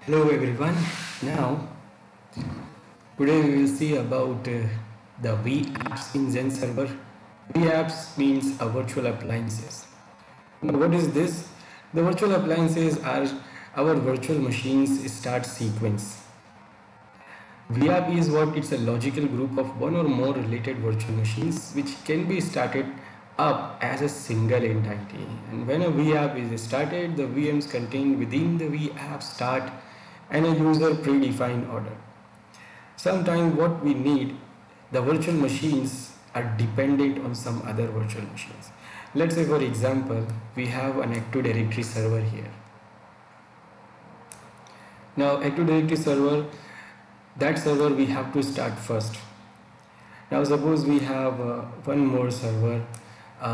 Hello everyone. Now, today we will see about the vApps in XenServer. vApps means a virtual appliances. Now, what is this? The virtual appliances are our virtual machines start sequence. vApp is what? It's a logical group of one or more related virtual machines which can be started up as a single entity. And when a vApp is started, the VMs contained within the vApp start and a user predefined order. Sometimes what we need, the virtual machines are dependent on some other virtual machines. Let's say for example, we have an Active Directory server here. Now Active Directory server, that server we have to start first. Now suppose we have one more server,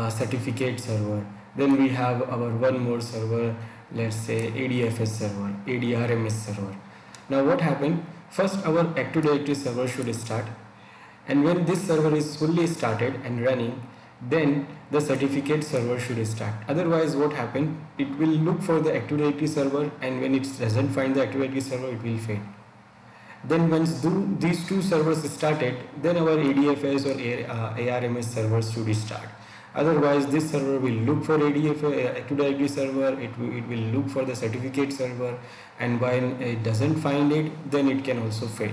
certificate server. Then we have our one more server, let's say ADFS server, ADRMS server. Now what happened? First our Active Directory server should start, and when this server is fully started and running, then the certificate server should start. Otherwise what happened? It will look for the Active Directory server, and when it doesn't find the Active Directory server, it will fail. Then once these two servers started, then our ADFS or ARMS servers should start. Otherwise this server will look for Active Directory server, it will look for the certificate server, and when it doesn't find it, then it can also fail.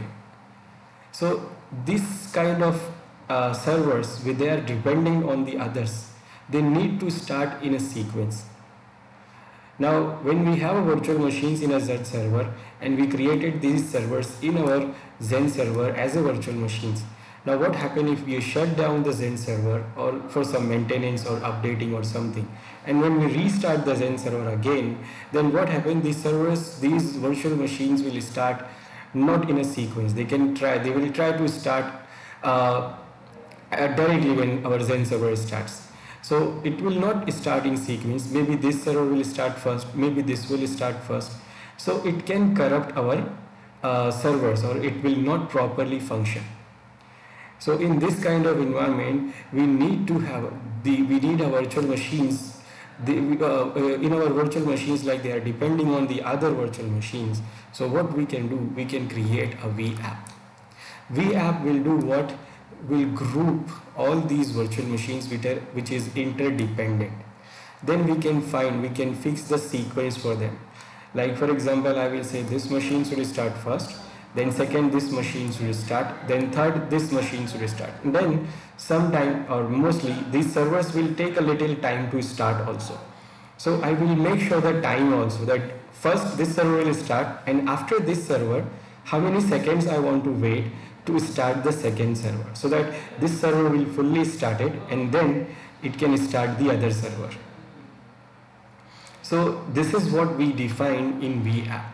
So this kind of servers, they are depending on the others, they need to start in a sequence. Now when we have virtual machines in a XenServer and we created these servers in our XenServer as a virtual machines, now what happens if we shut down the XenServer or for some maintenance or updating or something, and when we restart the XenServer again, then what happens? These virtual machines will start not in a sequence. They will try to start directly when our XenServer starts. So it will not start in sequence. Maybe this server will start first, maybe this will start first. So it can corrupt our servers, or it will not properly function. So in this kind of environment, we need to have we need our virtual machines. In our virtual machines, like they are depending on the other virtual machines. So what we can do, we can create a vApp. vApp will do what? Will group all these virtual machines which is interdependent. Then we can fix the sequence for them. Like for example, I will say this machine should start first, then second this machine should start, then third this machine should start. And then sometime or mostly these servers will take a little time to start also. So I will make sure the time also, that first this server will start, and after this server how many seconds I want to wait to start the second server, so that this server will fully started and then it can start the other server. So this is what we define in vApp.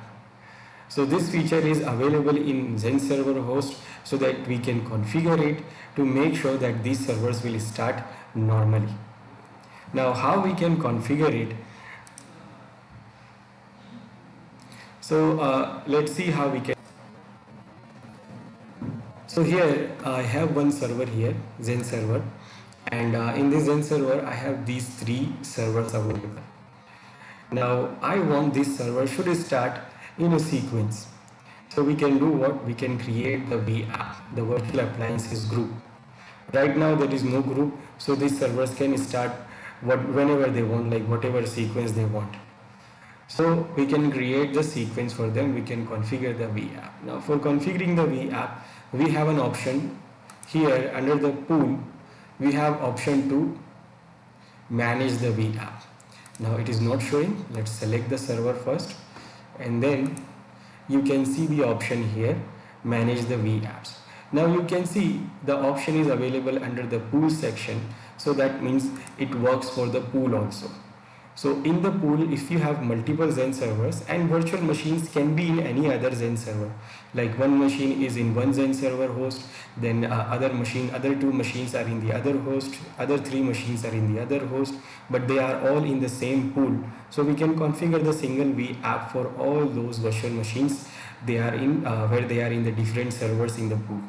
So this feature is available in XenServer host, so that we can configure it to make sure that these servers will start normally. Now how we can configure it? So let's see how we can. So here I have one server here, XenServer, and in this XenServer I have these three servers available. Now I want this server should start in a sequence. So we can do what? We can create the vApp, the virtual appliances group. Right now there is no group, so these servers can start whenever they want, like whatever sequence they want. So we can create the sequence for them, we can configure the vApp. Now for configuring the vApp, we have an option here under the pool. We have option to manage the vApp. Now it is not showing. Let's select the server first, and then you can see the option here, manage the vApps. Now you can see the option is available under the pool section, so that means it works for the pool also. So in the pool, if you have multiple XenServers, and virtual machines can be in any other XenServer, like one machine is in one XenServer host, then other two machines are in the other host, other three machines are in the other host, but they are all in the same pool. So we can configure the single vApp for all those virtual machines they are in, where they are in the different servers in the pool.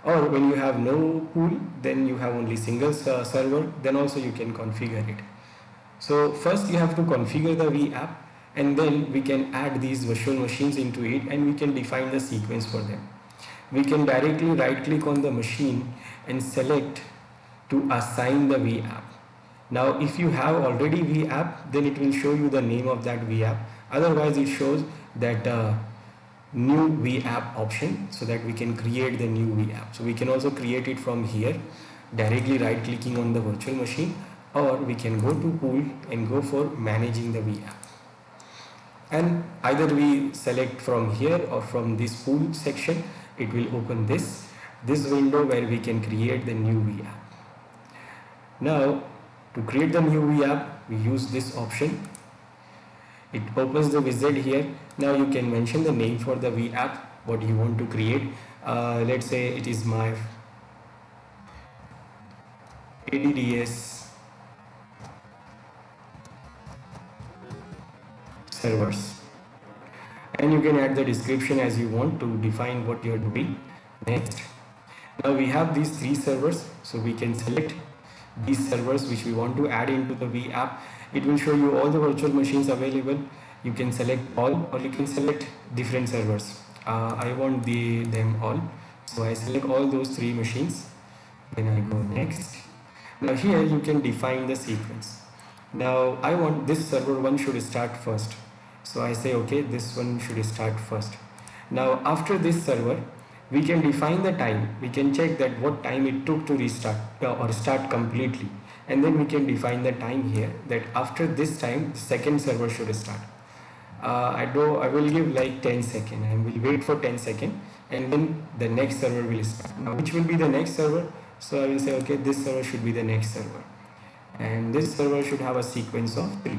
Or when you have no pool, then you have only single server, then also you can configure it. So first you have to configure the vApp. and then we can add these virtual machines into it, and we can define the sequence for them. We can directly right click on the machine and select to assign the vApp. Now if you have already vApp, then it will show you the name of that vApp. Otherwise it shows that new vApp option, so that we can create the new vApp. So we can also create it from here, directly right clicking on the virtual machine, or we can go to pool and go for managing the vApp. And either we select from here or from this pool section, it will open this window where we can create the new vApp. Now to create the new vApp, we use this option. It opens the wizard here. Now you can mention the name for the vApp, what you want to create. Let's say it is my ADDS servers, and you can add the description as you want to define what you are doing. Next, now we have these 3 servers, so we can select these servers which we want to add into the vApp. It will show you all the virtual machines available. You can select all, or you can select different servers. I want them all, so I select all those 3 machines. Then I go next. Now here you can define the sequence. Now I want this server 1 should start first, so I say okay, this one should start first. Now after this server, we can define the time. We can check that what time it took to restart or start completely, and then we can define the time here, that after this time the second server should start. I will give like 10 seconds, and will wait for 10 seconds, and then the next server will start. Now which will be the next server? So I will say okay, this server should be the next server, and this server should have a sequence of 2.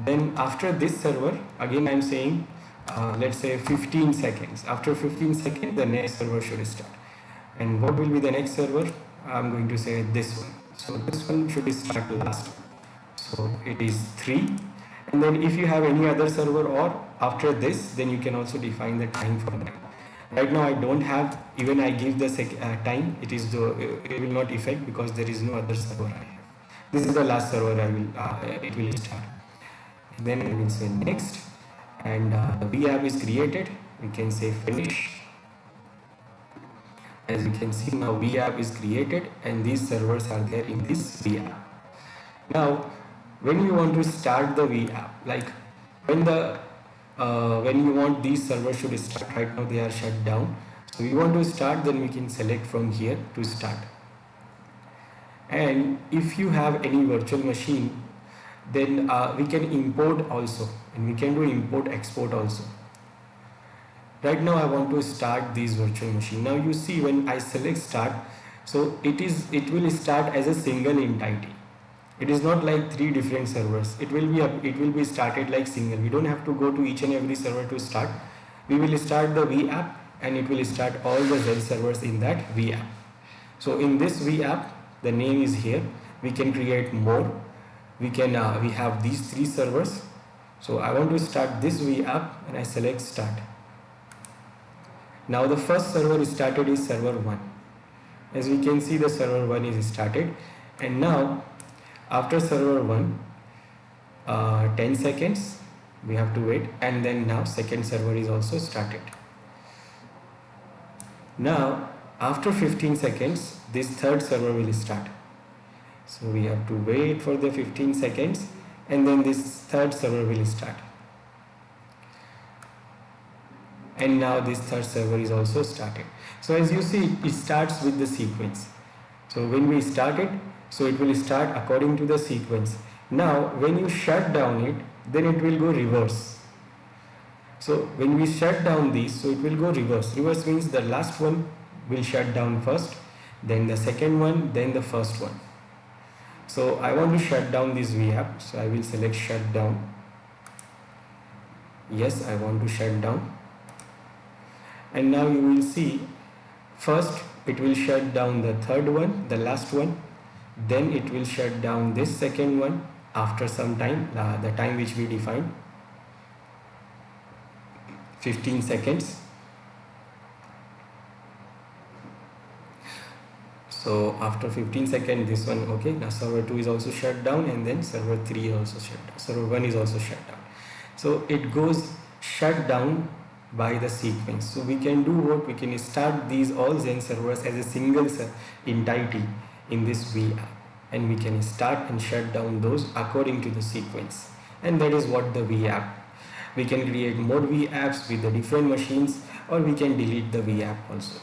Then after this server, again I am saying let's say 15 seconds. After 15 seconds the next server should start. And what will be the next server? I am going to say this one. So this one should start last, so it is 3. And then if you have any other server or after this, then you can also define the time for them. Right now I don't have, even I give the time, it will not affect because there is no other server I have. This is the last server it will start. Then I will say next, and the vApp is created. We can say finish. As you can see, now vApp is created and these servers are there in this vApp. Now when you want to start the vApp, like when you want these servers should start, right now they are shut down, so we want to start, then we can select from here to start. And if you have any virtual machine, then we can import also, and we can do import export also. Right now I want to start this virtual machine. Now you see when I select start, so it will start as a single entity. It is not like 3 different servers. It will be started like single. We don't have to go to each and every server to start. We will start the vApp, and it will start all the XenServers in that vApp. So in this vApp, the name is here. We can create more. We have these 3 servers. So I want to start this vApp, and I select start. Now the first server is started is server 1. As we can see, the server 1 is started, and now after server 1, 10 seconds we have to wait, and then now second server is also started. Now after 15 seconds this third server will start, so we have to wait for the 15 seconds, and then this third server will start, and now this third server is also started. So as you see, it starts with the sequence. So when we start it, so it will start according to the sequence. Now when you shut down it, then it will go reverse. So when we shut down these, so it will go reverse. Reverse means the last one will shut down first, then the second one, then the first one. So I want to shut down this vApp, so I will select shut down. Yes, I want to shut down. And now you will see, first it will shut down the third one, the last one, then it will shut down this second one after some time, the time which we defined, 15 seconds. So after 15 seconds, this one, okay, now server 2 is also shut down, and then server 3 is also shut down, server 1 is also shut down. So it goes shut down by the sequence. So we can do what, we can start these all Zen servers as a single entity in this vApp, and we can start and shut down those according to the sequence. And that is what the vApp. We can create more vApps with the different machines, or we can delete the vApp also.